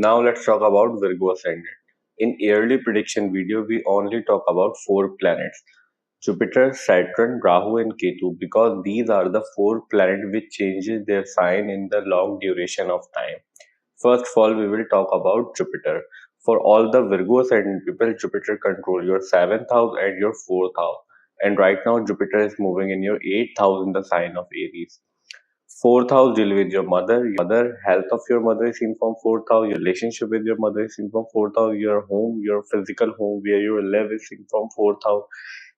Now let's talk about Virgo Ascendant. In yearly prediction video, we only talk about 4 planets: Jupiter, Saturn, Rahu and Ketu, because these are the 4 planets which changes their sign in the long duration of time. First of all, we will talk about Jupiter. For all the Virgo Ascendant people, Jupiter control your 7th house and your 4th house. And right now, Jupiter is moving in your 8th house in the sign of Aries. Fourth house deal with your mother, health of your mother is seen from fourth house, your relationship with your mother is seen from fourth house, your home, your physical home where you live is seen from fourth house,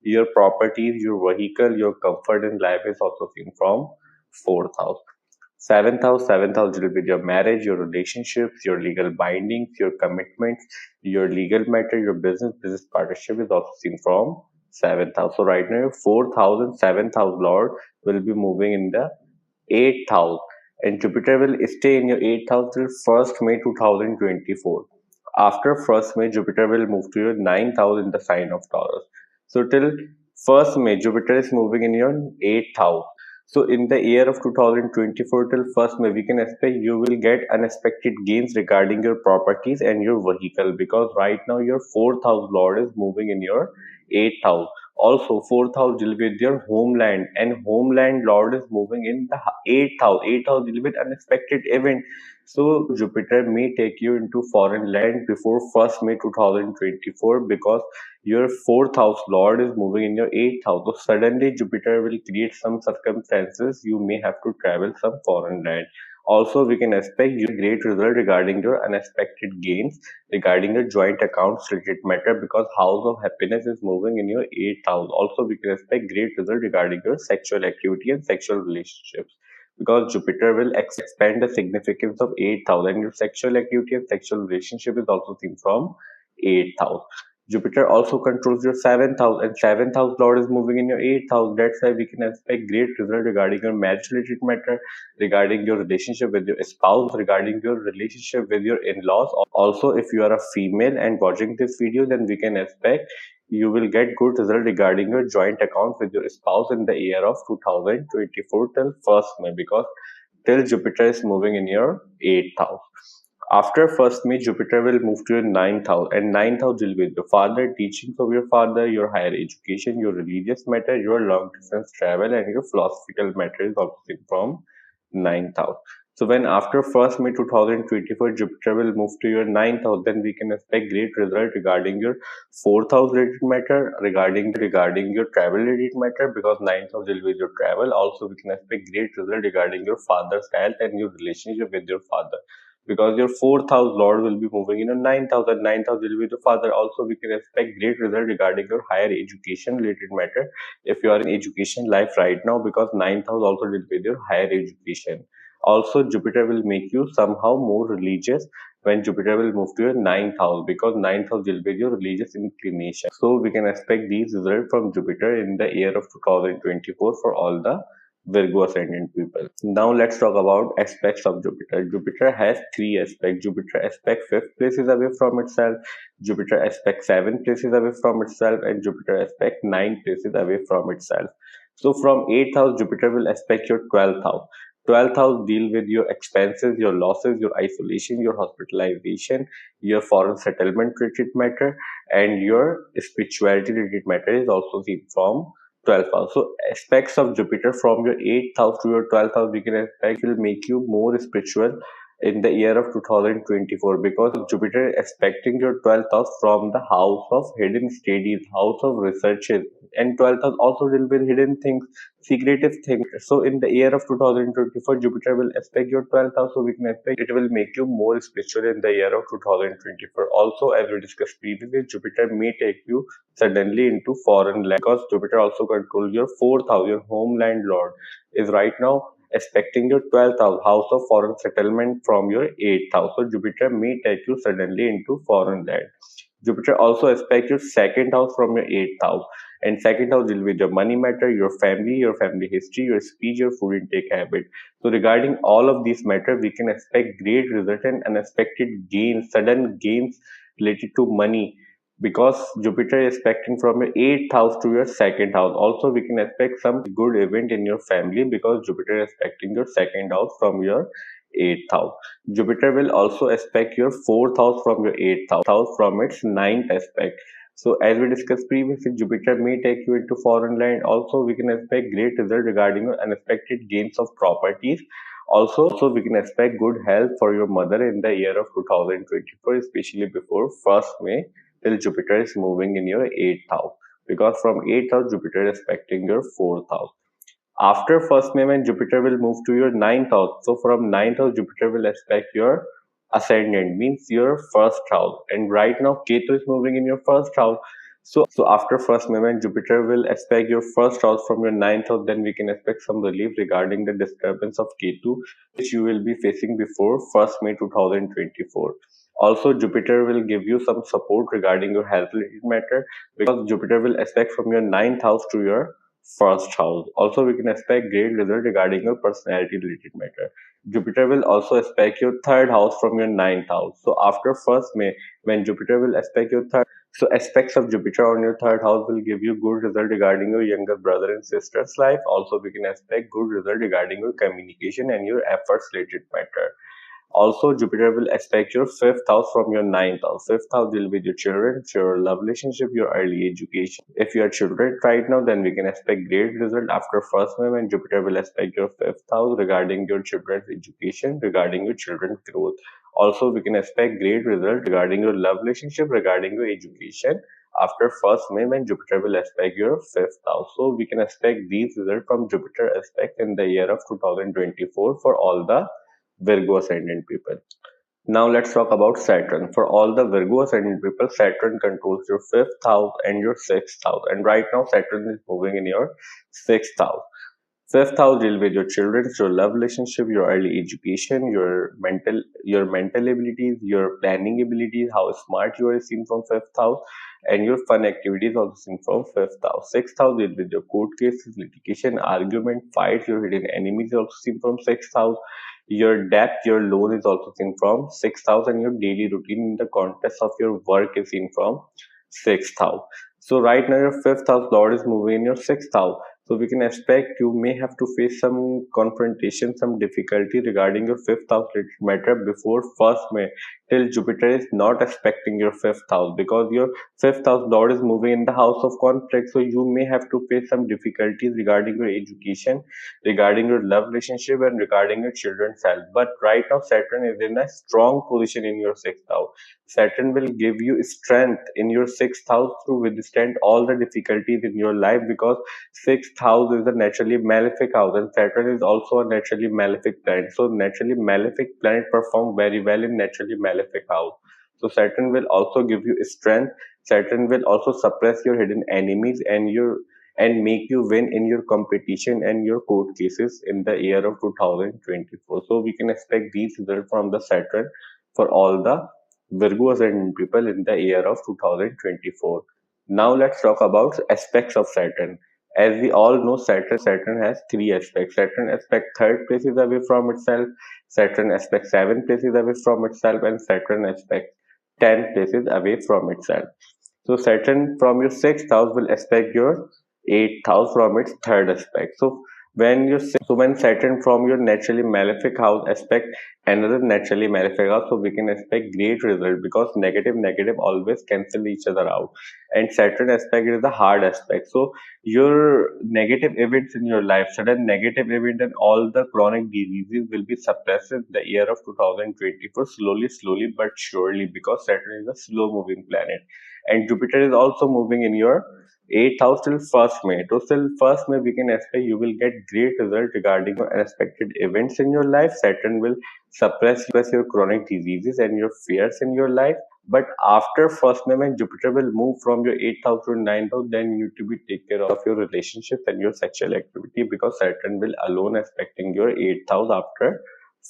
your properties, your vehicle, your comfort in life is also seen from fourth house. Seventh house deal with your marriage, your relationships, your legal bindings, your commitments, your legal matter, your business partnership is also seen from seventh house. So right now, your fourth house and seventh house lord will be moving in the 8th house, and Jupiter will stay in your 8th house till 1st May 2024. After 1st May, Jupiter will move to your 9th house in the sign of Taurus. So till 1st May, Jupiter is moving in your 8th house. So in the year of 2024 till 1st May, we can expect you will get unexpected gains regarding your properties and your vehicle, because right now your 4th house lord is moving in your 8th house. Also, fourth house deal with your homeland, and homeland lord is moving in the 8th house. 8th house deal with unexpected event. So Jupiter may take you into foreign land before 1st May 2024, because your fourth house lord is moving in your 8th house. So suddenly Jupiter will create some circumstances you may have to travel some foreign land. Also, we can expect you great result regarding your unexpected gains regarding your joint accounts related matter, because house of happiness is moving in your 8th house. Also, we can expect great result regarding your sexual activity and sexual relationships, because Jupiter will expand the significance of 8th house, and your sexual activity and sexual relationship is also seen from 8th house. Jupiter also controls your 7th house, and 7th house lord is moving in your 8th house. That's why we can expect great result regarding your marriage related matter, regarding your relationship with your spouse, regarding your relationship with your in-laws. Also, if you are a female and watching this video, then we can expect you will get good result regarding your joint account with your spouse in the year of 2024 till 1st May, because till Jupiter is moving in your 8th house. After 1st May, Jupiter will move to your 9th house, and 9th house will be your father, teachings of your father, your higher education, your religious matter, your long distance travel, and your philosophical matter is also seen from 9th house. So when after 1st May 2024, Jupiter will move to your 9th house, then we can expect great result regarding your 4th house related matter, regarding your travel related matter, because 9th house will be your travel. Also, we can expect great result regarding your father's health and your relationship with your father, because your 4th house lord will be moving in a 9th house, and 9th house will be the father. Also, we can expect great result regarding your higher education related matter if you are in education life right now, because 9th house also will be your higher education. Also, Jupiter will make you somehow more religious when Jupiter will move to your 9th house, because 9th house will be your religious inclination. So we can expect these results from Jupiter in the year of 2024 for all the Virgo Ascendant people. Now let's talk about aspects of Jupiter. Jupiter has 3 aspects. Jupiter aspect 5th place is away from itself, Jupiter aspect 7th place is away from itself, and Jupiter aspect 9th place is away from itself. So from 8th house, Jupiter will aspect your 12th house. 12th house deal with your expenses, your losses, your isolation, your hospitalization, your foreign settlement related matter, and your spirituality related matter is also seen from 12th house. So aspects of Jupiter from your 8th house to your 12th house, we can expect will make you more spiritual in the year of 2024, because Jupiter is expecting your 12th house from the house of hidden studies, house of researches, and 12th house also deal with hidden things, secretive things. So in the year of 2024, Jupiter will aspect your 12th house, so we can expect it will make you more spiritual in the year of 2024. Also, as we discussed previously, Jupiter may take you suddenly into foreign land, because Jupiter also controls your 4th house, your homeland lord is right now aspecting your 12th house, house of foreign settlement from your 8th house. So Jupiter may take you suddenly into foreign land. Jupiter also aspects your 2nd house from your 8th house, and 2nd house deal with your money matter, your family history, your speech, your food intake habit. So regarding all of these matter, we can expect great result and unexpected gains, sudden gains related to money, because Jupiter is expecting from your 8th house to your 2nd house. Also, we can expect some good event in your family, because Jupiter is expecting your 2nd house from your 8th house. Jupiter will also aspect your 4th house from your 8th house from its ninth aspect. So as we discussed previously, Jupiter may take you into foreign land. Also, we can expect great result regarding your unexpected gains of properties. Also, we can expect good health for your mother in the year of 2024, especially before 1st May till Jupiter is moving in your 8th house. Because from 8th house, Jupiter is aspecting your 4th house. After 1st May, when Jupiter will move to your ninth house, so from ninth house, Jupiter will aspect your ascendant, means your first house. And right now, Ketu is moving in your first house. So after 1st May, when Jupiter will aspect your first house from your ninth house, then we can expect some relief regarding the disturbance of Ketu, which you will be facing before 1st May 2024. Also, Jupiter will give you some support regarding your health related matter because Jupiter will aspect from your ninth house to your first house. Also, we can expect great result regarding your personality related matter. Jupiter will also aspect your third house from your ninth house. So after 1st May, when Jupiter will aspect your third, so aspects of Jupiter on your third house will give you good result regarding your younger brother and sister's life. Also, we can expect good result regarding your communication and your efforts related matter. Also, Jupiter will aspect your 5th house from your ninth house. 5th house will be your children, your love relationship, your early education. If you are children right now, then we can expect great result after 1st May when Jupiter will aspect your 5th house regarding your children's education, regarding your children's growth. Also, we can expect great result regarding your love relationship, regarding your education after 1st May when Jupiter will aspect your 5th house. So, we can expect these results from Jupiter aspect in the year of 2024 for all the Virgo Ascendant people. Now let's talk about Saturn. For all the Virgo Ascendant people, Saturn controls your 5th house and your 6th house. And right now, Saturn is moving in your 6th house. 5th house deal with your children, your love relationship, your early education, your mental abilities, your planning abilities, how smart you are seen from 5th house, and your fun activities also seen from 5th house. 6th house deal with your court cases, litigation, argument, fights, your hidden enemies also seen from 6th house. Your debt, your loan is also seen from 6th house, and your daily routine in the context of your work is seen from 6th house. So right now your 5th house Lord is moving in your 6th house. So we can expect you may have to face some confrontation, some difficulty regarding your 5th house matter before 1st May till Jupiter is not expecting your 5th house, because your 5th house Lord is moving in the house of conflict. So you may have to face some difficulties regarding your education, regarding your love relationship, and regarding your children's health. But right now Saturn is in a strong position in your 6th house. Saturn will give you strength in your 6th house to withstand all the difficulties in your life, because 6th house is a naturally malefic house and Saturn is also a naturally malefic planet. So naturally malefic planet perform very well in naturally malefic house. So Saturn will also give you strength. Saturn will also suppress your hidden enemies and make you win in your competition and your court cases in the year of 2024. So we can expect these results from the Saturn for all the Virgo Ascendant people in the year of 2024. Now let's talk about aspects of Saturn. As we all know, Saturn has three aspects. Saturn aspect third places away from itself, Saturn aspect 7 places away from itself, and Saturn aspect 10 places away from itself. So Saturn from your 6th house will aspect your 8th house from its third aspect. So when Saturn from your naturally malefic house aspect another naturally malefic house, so we can expect great result, because negative always cancel each other out. And Saturn aspect is the hard aspect. So your negative events in your life, sudden negative event and all the chronic diseases will be suppressed in the year of 2024, slowly but surely, because Saturn is a slow moving planet. And Jupiter is also moving in your 8th house till 1st May. So till 1st May, we can expect you will get great result regarding unexpected events in your life. Saturn will suppress your chronic diseases and your fears in your life. But after 1st May, when Jupiter will move from your 8th house to 9th house, then you need to be take care of your relationships and your sexual activity, because Saturn will alone aspecting your 8th house after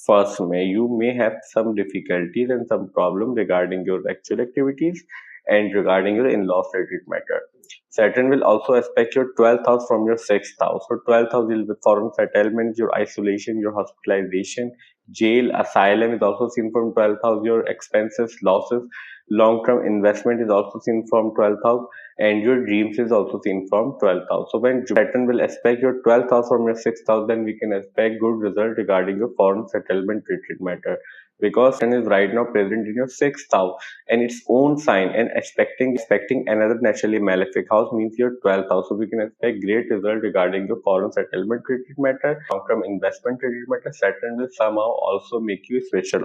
1st May. You may have some difficulties and some problem regarding your sexual activities and regarding your in-laws related matter. Saturn will also aspect your 12th house from your 6th house. So 12th house will be foreign settlement, your isolation, your hospitalization, jail, asylum is also seen from 12th house, your expenses, losses, long-term investment is also seen from 12th house, and your dreams is also seen from 12th house. So when Saturn will aspect your 12th house from your 6th house, then we can expect good result regarding your foreign settlement related matter, because Saturn is right now present in your 6th house and its own sign, and expecting another naturally malefic house means your 12th house. So we can expect great result regarding your foreign settlement related matter, long-term investment related matter. Saturn will somehow also make you special.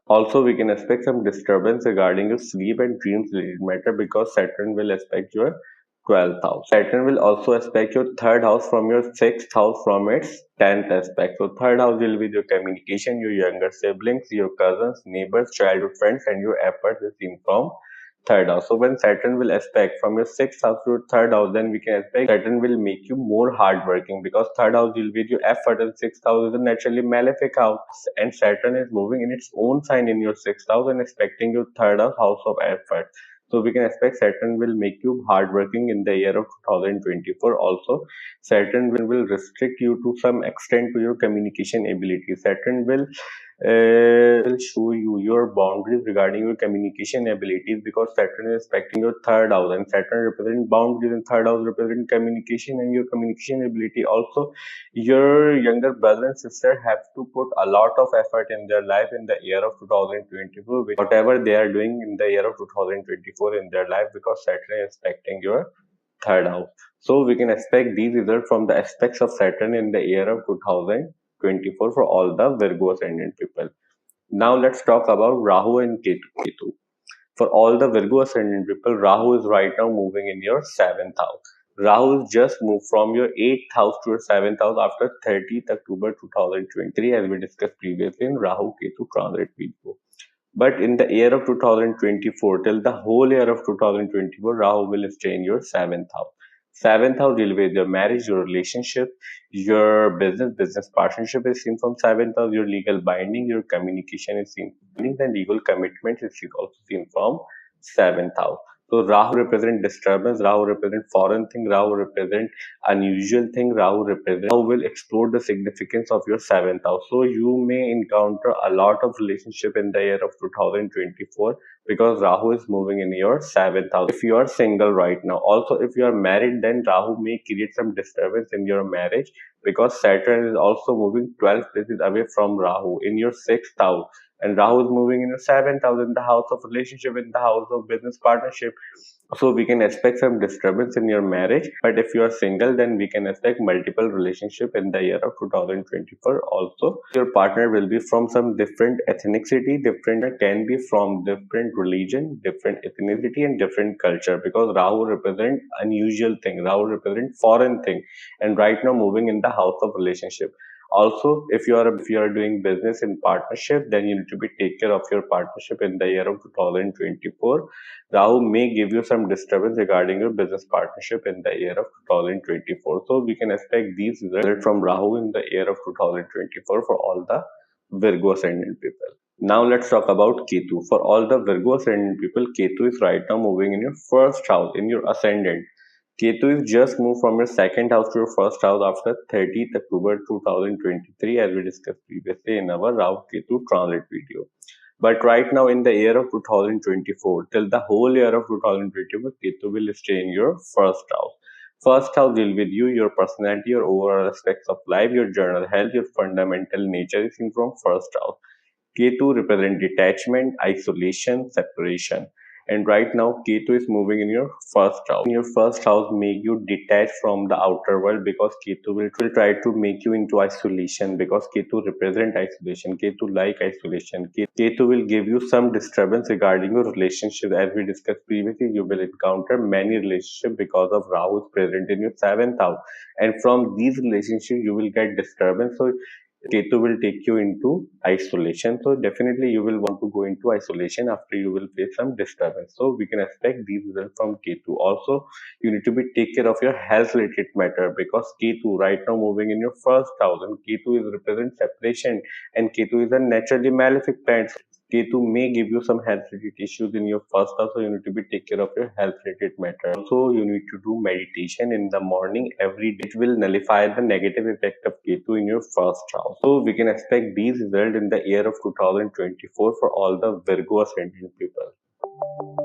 Also we can expect some disturbance regarding your sleep and dreams related matter, because Saturn will aspect your 12th house. Saturn will also aspect your third house from your 6th house from its 10th aspect. So third house will be your communication, your younger siblings, your cousins, neighbors, childhood friends, and your efforts is seen from third house. So when Saturn will aspect from your 6th house to your third house, then we can expect Saturn will make you more hardworking, because third house will be your effort and 6th house is a naturally malefic house, and Saturn is moving in its own sign in your 6th house and expecting your third house of effort. So we can expect Saturn will make you hardworking in the year of 2024. Also, Saturn will restrict you to some extent to your communication ability. Saturn will show you your boundaries regarding your communication abilities, because Saturn is aspecting your third house, and Saturn represents boundaries and third house represents communication and your communication ability. Also, your younger brother and sister have to put a lot of effort in their life in the year of 2024, whatever they are doing in the year of 2024 in their life, because Saturn is aspecting your third house. So we can expect these results from the aspects of Saturn in the year of 2024 for all the Virgo Ascendant people. Now let's talk about Rahu and Ketu. For all the Virgo Ascendant people, Rahu is right now moving in your 7th house. Rahu has just moved from your 8th house to your 7th house after 30th October 2023, as we discussed previously in Rahu Ketu transit video. But in the year of 2024, till the whole year of 2024, Rahu will stay in your 7th house. 7th house deal with your marriage, your relationship, your business partnership is seen from 7th house, your legal binding, your communication is seen, the legal commitment is also seen from 7th house. So Rahu represent disturbance, Rahu represent foreign thing, Rahu represent unusual thing, Rahu will explore the significance of your 7th house. So you may encounter a lot of relationship in the year of 2024, because Rahu is moving in your 7th house. If you are single right now, also if you are married, then Rahu may create some disturbance in your marriage, because Saturn is also moving 12 places away from Rahu in your 6th house, and Rahu is moving in your 7th house, in the house of relationship, in the house of business partnership. So we can expect some disturbance in your marriage. But if you are single, then we can expect multiple relationship in the year of 2024. Also, your partner will be from some different ethnicity, different can be from different religion, different ethnicity, and different culture, because Rahu represent unusual thing, Rahu represent foreign thing, and right now moving in the house of relationship. Also, if you are doing business in partnership, then you need to be take care of your partnership in the year of 2024. Rahu may give you some disturbance regarding your business partnership in the year of 2024. So we can expect these results from Rahu in the year of 2024 for all the Virgo Ascendant people. Now let's talk about Ketu. For all the Virgo Ascendant people, Ketu is right now moving in your first house, in your ascendant. Ketu is just moved from your second house to your first house after 30th October 2023, as we discussed previously in our Rahu Ketu transit video. But right now in the year of 2024, till the whole year of 2024, Ketu will stay in your first house. First house deal with you, your personality, your overall aspects of life, your general health, your fundamental nature is seen from first house. Ketu represent detachment, isolation, separation. And right now, Ketu is moving in your first house. In your first house, make you detach from the outer world, because Ketu will try to make you into isolation, because Ketu represent isolation. Ketu like isolation. Ketu will give you some disturbance regarding your relationship. As we discussed previously, you will encounter many relationships because of Rahu is present in your 7th house. And from these relationships, you will get disturbance. So Ketu will take you into isolation. So definitely you will want to go into isolation after you will face some disturbance. So we can expect these results from Ketu. Also, you need to be take care of your health related matter, because Ketu right now moving in your first house, and Ketu is represent separation, and Ketu is a naturally malefic planet. Ketu may give you some health related issues in your first house, so you need to be take care of your health related matter. Also, you need to do meditation in the morning every day. It will nullify the negative effect of Ketu in your first house. So we can expect these results in the year of 2024 for all the Virgo Ascendant people.